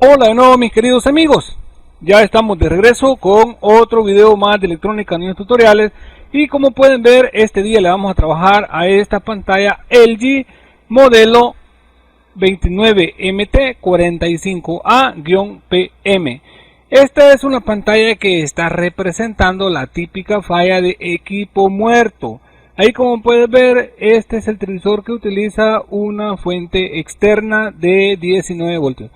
Hola de nuevo mis queridos amigos, ya estamos de regreso con otro video más de electrónica niños tutoriales. Y como pueden ver, este día le vamos a trabajar a esta pantalla LG modelo 29MT45A-PM. Esta es una pantalla que está representando la típica falla de equipo muerto. Ahí como pueden ver, este es el televisor que utiliza una fuente externa de 19 voltios.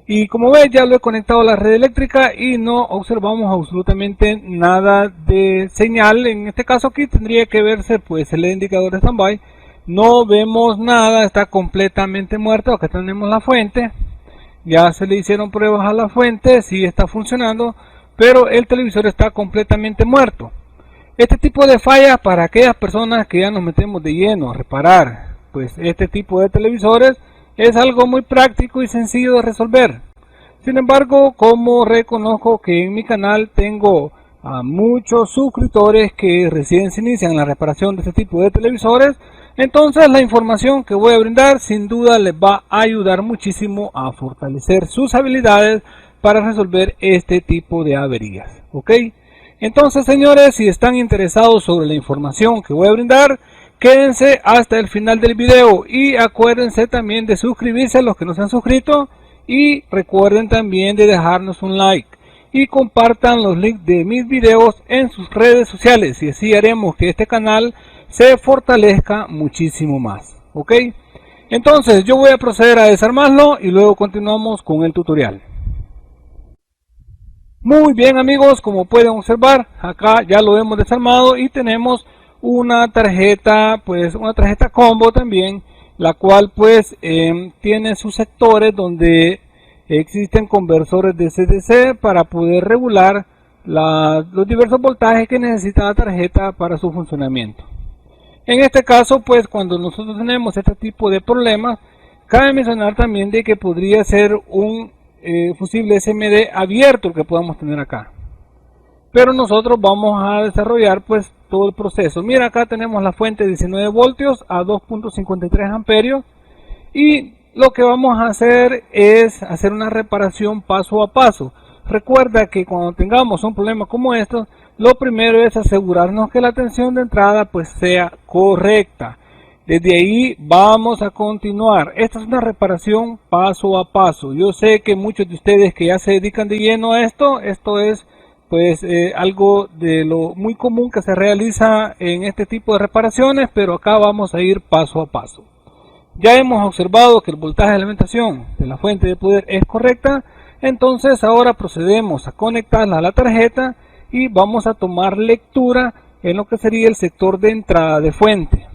Y como ven, ya lo he conectado a la red eléctrica y no observamos absolutamente nada de señal. En este caso aquí tendría que verse pues el indicador de standby. No vemos nada, está completamente muerto. Acá tenemos la fuente. Ya se le hicieron pruebas a la fuente, sí está funcionando, pero el televisor está completamente muerto. Este tipo de fallas, para aquellas personas que ya nos metemos de lleno a reparar pues este tipo de televisores, es algo muy práctico y sencillo de resolver. Sin embargo, como reconozco que en mi canal tengo a muchos suscriptores que recién se inician en la reparación de este tipo de televisores, entonces la información que voy a brindar sin duda les va a ayudar muchísimo a fortalecer sus habilidades para resolver este tipo de averías. ¿Ok? Entonces, señores, si están interesados sobre la información que voy a brindar, quédense hasta el final del video y acuérdense también de suscribirse a los que no se han suscrito, y recuerden también de dejarnos un like y compartan los links de mis videos en sus redes sociales, y así haremos que este canal se fortalezca muchísimo más. ¿Ok? Entonces yo voy a proceder a desarmarlo y luego continuamos con el tutorial. Muy bien amigos, como pueden observar, acá ya lo hemos desarmado y tenemos una tarjeta, pues una tarjeta combo también, la cual pues tiene sus sectores donde existen conversores de DC para poder regular los diversos voltajes que necesita la tarjeta para su funcionamiento. En este caso, pues cuando nosotros tenemos este tipo de problemas, cabe mencionar también de que podría ser un fusible SMD abierto el que podamos tener acá, pero nosotros vamos a desarrollar pues todo el proceso. Mira, acá tenemos la fuente de 19 voltios a 2.53 amperios, y lo que vamos a hacer es hacer una reparación paso a paso. Recuerda que cuando tengamos un problema como estos, lo primero es asegurarnos que la tensión de entrada pues sea correcta. Desde ahí vamos a continuar. Esta es una reparación paso a paso. Yo sé que muchos de ustedes que ya se dedican de lleno a esto es pues algo de lo muy común que se realiza en este tipo de reparaciones, pero acá vamos a ir paso a paso. Ya hemos observado que el voltaje de alimentación de la fuente de poder es correcta, entonces ahora procedemos a conectarla a la tarjeta y vamos a tomar lectura en lo que sería el sector de entrada de fuente.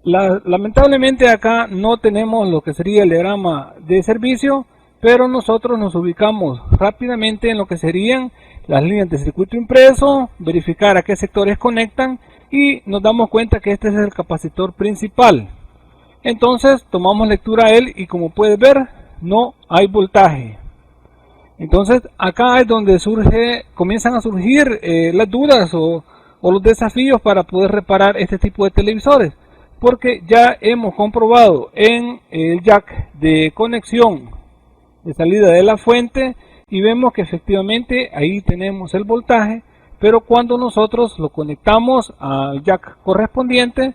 Lamentablemente acá no tenemos lo que sería el diagrama de servicio, pero nosotros nos ubicamos rápidamente en lo que serían las líneas de circuito impreso, verificar a qué sectores conectan y nos damos cuenta que este es el capacitor principal. Entonces tomamos lectura a él y como puedes ver no hay voltaje. Entonces acá es donde comienzan a surgir las dudas o los desafíos para poder reparar este tipo de televisores, porque ya hemos comprobado en el jack de conexión de salida de la fuente y vemos que efectivamente ahí tenemos el voltaje, pero cuando nosotros lo conectamos al jack correspondiente,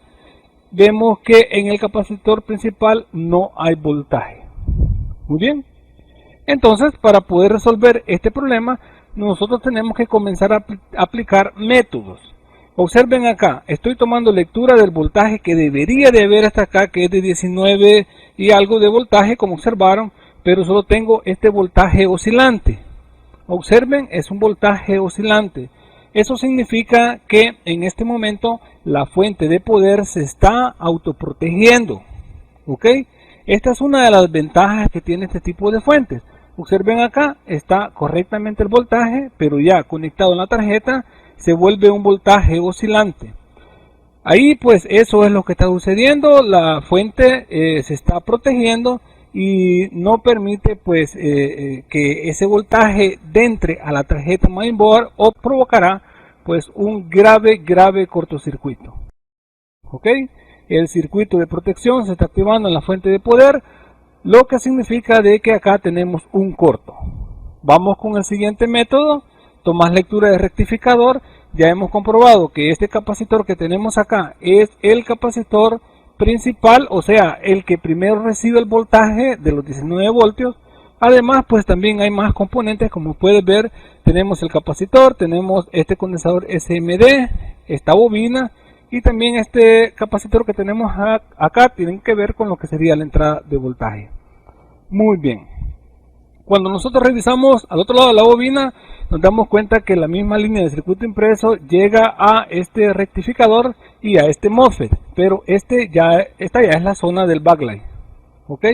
vemos que en el capacitor principal no hay voltaje. Muy bien, entonces para poder resolver este problema nosotros tenemos que comenzar a aplicar métodos. Observen acá, estoy tomando lectura del voltaje que debería de haber hasta acá, que es de 19 y algo de voltaje como observaron, pero solo tengo este voltaje oscilante. Observen, es un voltaje oscilante. Eso significa que en este momento la fuente de poder se está autoprotegiendo. ¿Ok? Esta es una de las ventajas que tiene este tipo de fuentes. Observen acá, está correctamente el voltaje, pero ya conectado a la tarjeta se vuelve un voltaje oscilante. Ahí pues eso es lo que está sucediendo, la fuente se está protegiendo y no permite pues que ese voltaje entre a la tarjeta mainboard o provocará pues un grave cortocircuito. ¿Ok? El circuito de protección se está activando en la fuente de poder, lo que significa de que acá tenemos un corto. Vamos con el siguiente método, tomas lectura de rectificador. Ya hemos comprobado que este capacitor que tenemos acá es el capacitor principal, o sea, el que primero recibe el voltaje de los 19 voltios. Además, pues también hay más componentes, como puedes ver, tenemos el capacitor, tenemos este condensador SMD, esta bobina, y también este capacitor que tenemos acá tienen que ver con lo que sería la entrada de voltaje. Muy bien. Cuando nosotros revisamos al otro lado de la bobina, nos damos cuenta que la misma línea de circuito impreso llega a este rectificador y a este MOSFET, pero esta ya es la zona del backlight. ¿Ok?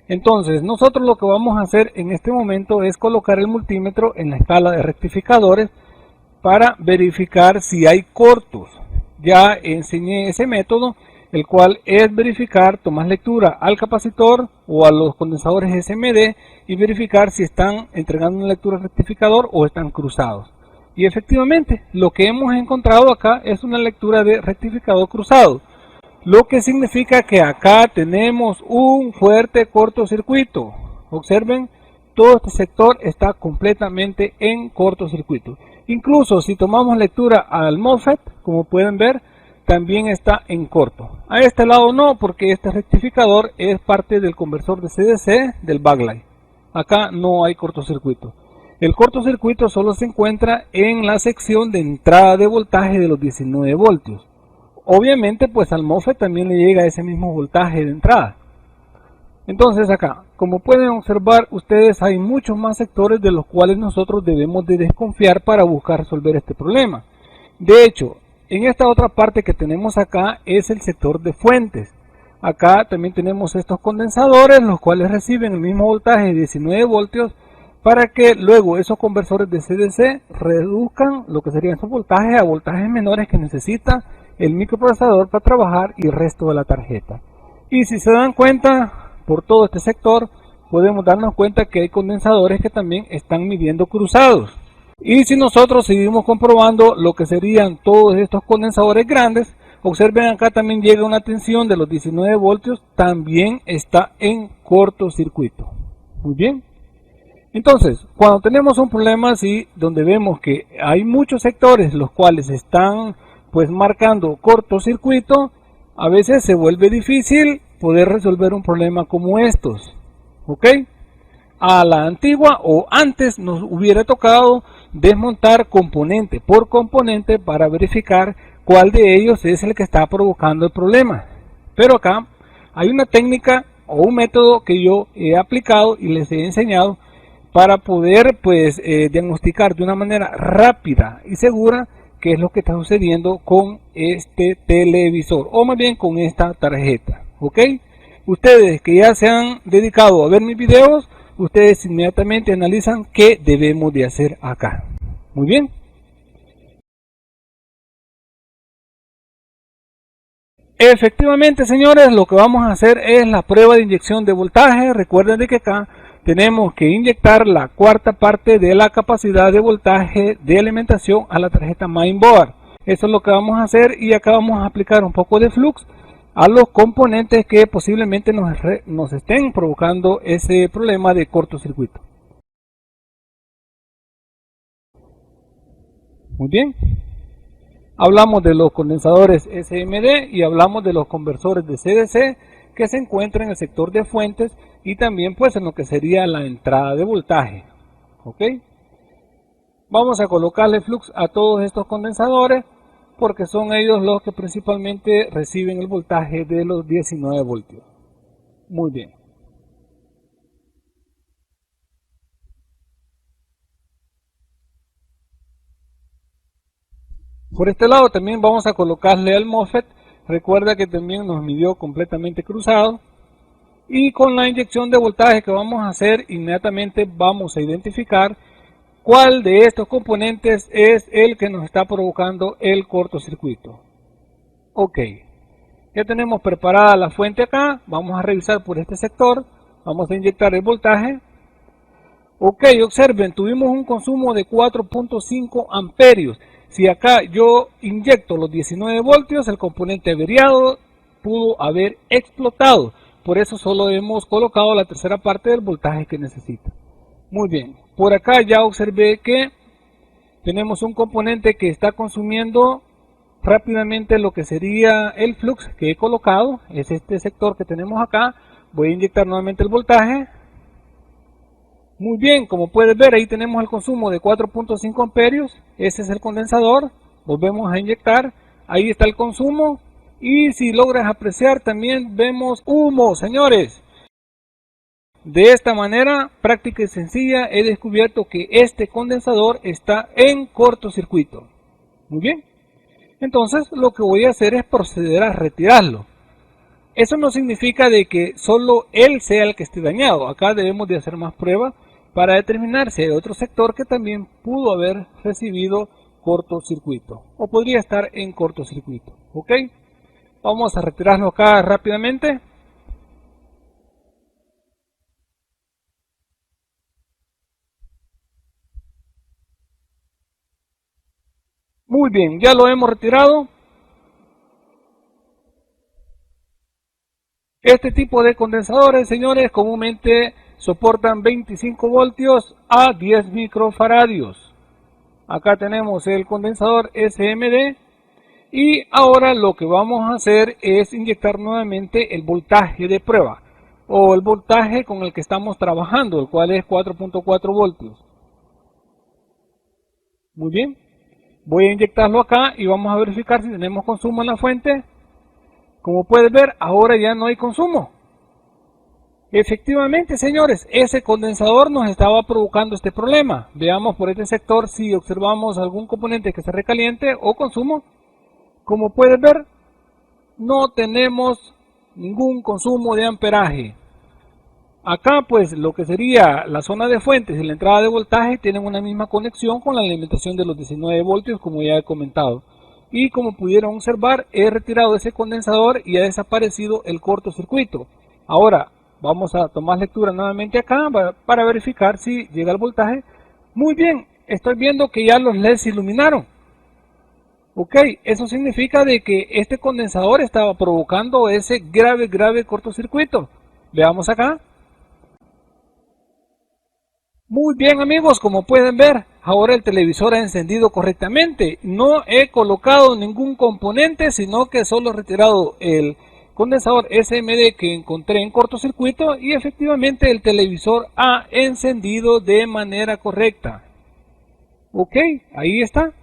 Entonces, nosotros lo que vamos a hacer en este momento es colocar el multímetro en la escala de rectificadores para verificar si hay cortos. Ya enseñé ese método, el cual es verificar, tomar lectura al capacitor o a los condensadores SMD y verificar si están entregando una lectura al rectificador o están cruzados. Y efectivamente, lo que hemos encontrado acá es una lectura de rectificador cruzado, lo que significa que acá tenemos un fuerte cortocircuito. Observen, todo este sector está completamente en cortocircuito. Incluso si tomamos lectura al MOSFET, como pueden ver, también está en corto. A este lado no, porque este rectificador es parte del conversor de CDC del backlight. Acá no hay cortocircuito. El cortocircuito solo se encuentra en la sección de entrada de voltaje de los 19 voltios. Obviamente, pues al MOSFET también le llega ese mismo voltaje de entrada. Entonces acá, como pueden observar ustedes, hay muchos más sectores de los cuales nosotros debemos de desconfiar para buscar resolver este problema. De hecho, en esta otra parte que tenemos acá es el sector de fuentes. Acá también tenemos estos condensadores, los cuales reciben el mismo voltaje de 19 voltios para que luego esos conversores de CDC reduzcan lo que serían esos voltajes a voltajes menores que necesita el microprocesador para trabajar y el resto de la tarjeta. Y si se dan cuenta, por todo este sector podemos darnos cuenta que hay condensadores que también están midiendo cruzados. Y si nosotros seguimos comprobando lo que serían todos estos condensadores grandes, observen acá también llega una tensión de los 19 voltios, también está en cortocircuito. Muy bien. Entonces, cuando tenemos un problema así, donde vemos que hay muchos sectores los cuales están pues marcando cortocircuito, a veces se vuelve difícil poder resolver un problema como estos. ¿Ok? A la antigua o antes nos hubiera tocado desmontar componente por componente para verificar cuál de ellos es el que está provocando el problema. Pero acá hay una técnica o un método que yo he aplicado y les he enseñado para poder pues diagnosticar de una manera rápida y segura qué es lo que está sucediendo con este televisor o más bien con esta tarjeta. ¿Ok? Ustedes que ya se han dedicado a ver mis videos, ustedes inmediatamente analizan qué debemos de hacer acá. Muy bien. Efectivamente, señores, lo que vamos a hacer es la prueba de inyección de voltaje. Recuerden de que acá tenemos que inyectar la cuarta parte de la capacidad de voltaje de alimentación a la tarjeta mainboard. Eso es lo que vamos a hacer y acá vamos a aplicar un poco de flux a los componentes que posiblemente nos estén provocando ese problema de cortocircuito. Muy bien. Hablamos de los condensadores SMD y hablamos de los conversores de CDC que se encuentran en el sector de fuentes y también pues en lo que sería la entrada de voltaje. ¿Ok? Vamos a colocarle flux a todos estos condensadores porque son ellos los que principalmente reciben el voltaje de los 19 voltios. Muy bien. Por este lado también vamos a colocarle al MOSFET. Recuerda que también nos midió completamente cruzado. Y con la inyección de voltaje que vamos a hacer, inmediatamente vamos a identificar cuál de estos componentes es el que nos está provocando el cortocircuito. Ok, ya tenemos preparada la fuente acá. Vamos a revisar por este sector. Vamos a inyectar el voltaje. Ok, observen, tuvimos un consumo de 4.5 amperios. Si acá yo inyecto los 19 voltios, el componente averiado pudo haber explotado. por eso solo hemos colocado la tercera parte del voltaje que necesita. Muy bien, por acá ya observé que tenemos un componente que está consumiendo rápidamente lo que sería el flux que he colocado. Es este sector que tenemos acá. Voy a inyectar nuevamente el voltaje. Muy bien, como puedes ver, ahí tenemos el consumo de 4.5 amperios. Ese es el condensador. Volvemos a inyectar. Ahí está el consumo. Y si logras apreciar, también vemos humo, señores. De esta manera, práctica y sencilla, he descubierto que este condensador está en cortocircuito. Muy bien. Entonces, lo que voy a hacer es proceder a retirarlo. Eso no significa de que solo él sea el que esté dañado. Acá debemos de hacer más pruebas para determinar si hay otro sector que también pudo haber recibido cortocircuito o podría estar en cortocircuito. ¿Ok? Vamos a retirarlo acá rápidamente. Muy bien, ya lo hemos retirado. Este tipo de condensadores, señores, comúnmente soportan 25 voltios a 10 microfaradios. Acá tenemos el condensador SMD y ahora lo que vamos a hacer es inyectar nuevamente el voltaje de prueba o el voltaje con el que estamos trabajando, el cual es 4.4 voltios. Muy bien. Voy a inyectarlo acá y vamos a verificar si tenemos consumo en la fuente. Como puedes ver, ahora ya no hay consumo. Efectivamente, señores, ese condensador nos estaba provocando este problema. Veamos por este sector si observamos algún componente que se recaliente o consumo. Como puedes ver, no tenemos ningún consumo de amperaje. Acá pues lo que sería la zona de fuentes y la entrada de voltaje tienen una misma conexión con la alimentación de los 19 voltios, como ya he comentado. Y como pudieron observar, he retirado ese condensador y ha desaparecido el cortocircuito. Ahora vamos a tomar lectura nuevamente acá para verificar si llega el voltaje. Muy bien, estoy viendo que ya los LEDs se iluminaron. Ok, eso significa de que este condensador estaba provocando ese grave cortocircuito. Veamos acá. Muy bien, amigos, como pueden ver, ahora el televisor ha encendido correctamente. No he colocado ningún componente, sino que solo he retirado el condensador SMD que encontré en cortocircuito y efectivamente el televisor ha encendido de manera correcta. Ok, ahí está.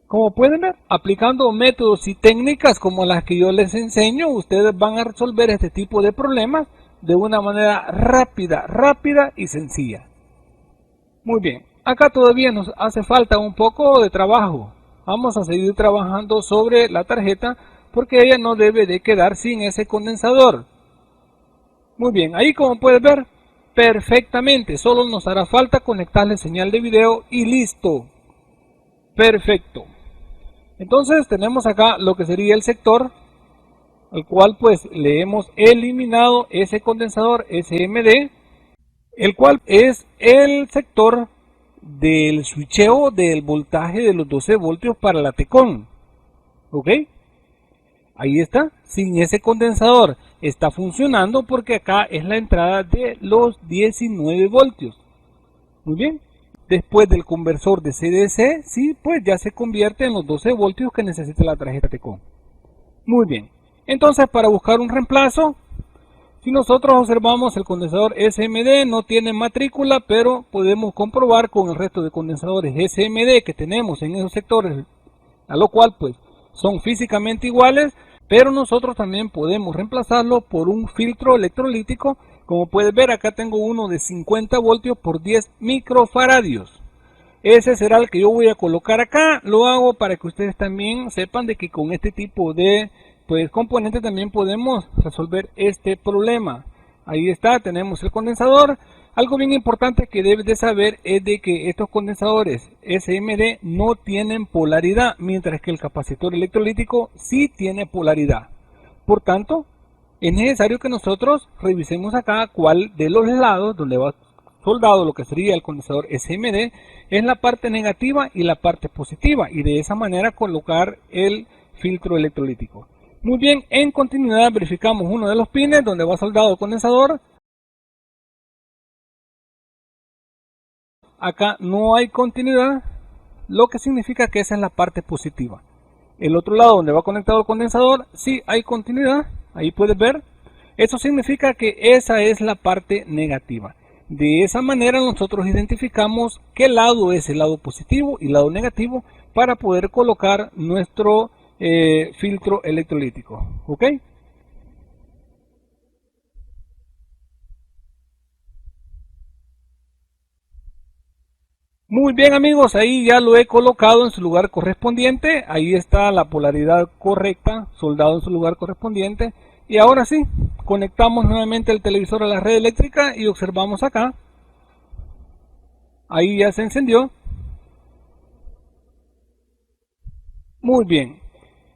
Como pueden ver, aplicando métodos y técnicas como las que yo les enseño, ustedes van a resolver este tipo de problemas de una manera rápida y sencilla. Muy bien, acá todavía nos hace falta un poco de trabajo. Vamos a seguir trabajando sobre la tarjeta porque ella no debe de quedar sin ese condensador. Muy bien, ahí como puedes ver, perfectamente, solo nos hará falta conectarle señal de video y listo. Perfecto. Entonces tenemos acá lo que sería el sector al cual pues le hemos eliminado ese condensador SMD, el cual es el sector del switcheo del voltaje de los 12 voltios para la Tecon. Ok, ahí está. Sin ese condensador está funcionando porque acá es la entrada de los 19 voltios. Muy bien. Después del conversor de CDC, sí, pues ya se convierte en los 12 voltios que necesita la tarjeta Tecon. Muy bien. Entonces, para buscar un reemplazo, si nosotros observamos el condensador SMD no tiene matrícula, pero podemos comprobar con el resto de condensadores SMD que tenemos en esos sectores, a lo cual pues son físicamente iguales, pero nosotros también podemos reemplazarlo por un filtro electrolítico. Como puedes ver, acá tengo uno de 50 voltios por 10 microfaradios. Ese será el que yo voy a colocar acá. Lo hago para que ustedes también sepan de que con este tipo de componente también podemos resolver este problema. Ahí está, tenemos el condensador. Algo bien importante que debes de saber es de que estos condensadores SMD no tienen polaridad, mientras que el capacitor electrolítico sí tiene polaridad. Por tanto, es necesario que nosotros revisemos acá cuál de los lados donde va soldado lo que sería el condensador SMD es la parte negativa y la parte positiva, y de esa manera colocar el filtro electrolítico. Muy bien, en continuidad verificamos uno de los pines donde va soldado el condensador. Acá no hay continuidad, lo que significa que esa es la parte positiva. El otro lado donde va conectado el condensador, sí hay continuidad, ahí puedes ver. Eso significa que esa es la parte negativa. De esa manera nosotros identificamos qué lado es el lado positivo y el lado negativo para poder colocar nuestro filtro electrolítico. ¿Ok? Muy bien amigos, ahí ya lo he colocado en su lugar correspondiente. Ahí está la polaridad correcta, soldado en su lugar correspondiente. Y ahora sí, conectamos nuevamente el televisor a la red eléctrica y observamos acá. Ahí ya se encendió. Muy bien.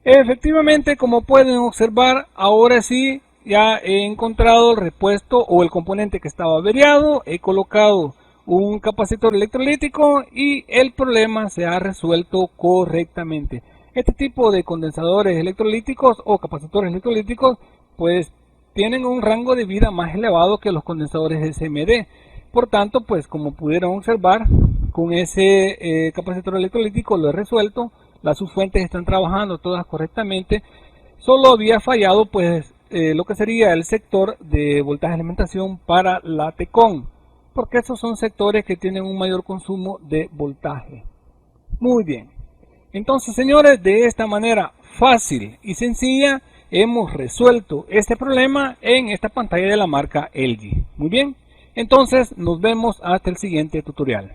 Efectivamente, como pueden observar, ahora sí ya he encontrado el repuesto o el componente que estaba averiado. He colocado un capacitor electrolítico y el problema se ha resuelto correctamente. Este tipo de condensadores electrolíticos o capacitores electrolíticos pues tienen un rango de vida más elevado que los condensadores SMD. Por tanto, pues como pudieron observar, con ese capacitor electrolítico lo he resuelto. Las subfuentes están trabajando todas correctamente. Solo había fallado pues lo que sería el sector de voltaje de alimentación para la TECON, porque esos son sectores que tienen un mayor consumo de voltaje. Muy bien. Entonces, señores, de esta manera fácil y sencilla hemos resuelto este problema en esta pantalla de la marca LG. Muy bien. Entonces, nos vemos hasta el siguiente tutorial.